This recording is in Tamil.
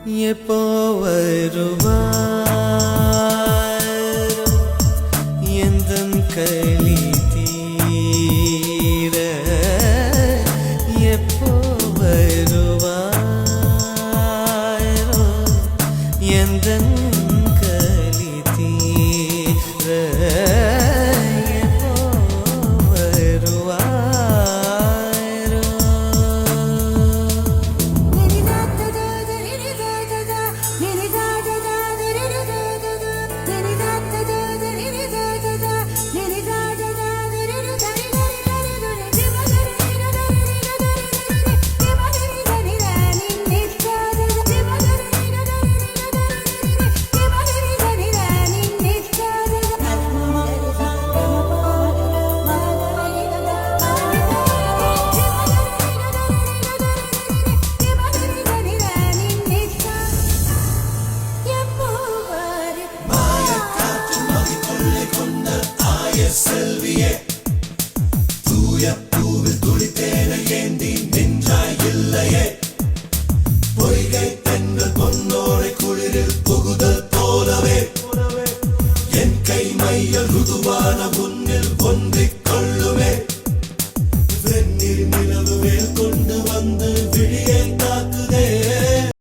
எப்போ வருவாரோ எந்தன் களி தீர எப்போ வருவாரோ எந்தன் களி தீர எப்போ வருவாரோ செல்வியே தூய பூவில் துளித்தேனை ஏந்தி நின்றாய் இல்லையே பொய்கை தென்றல் பொன்னோரை குளிரில் புகுதல்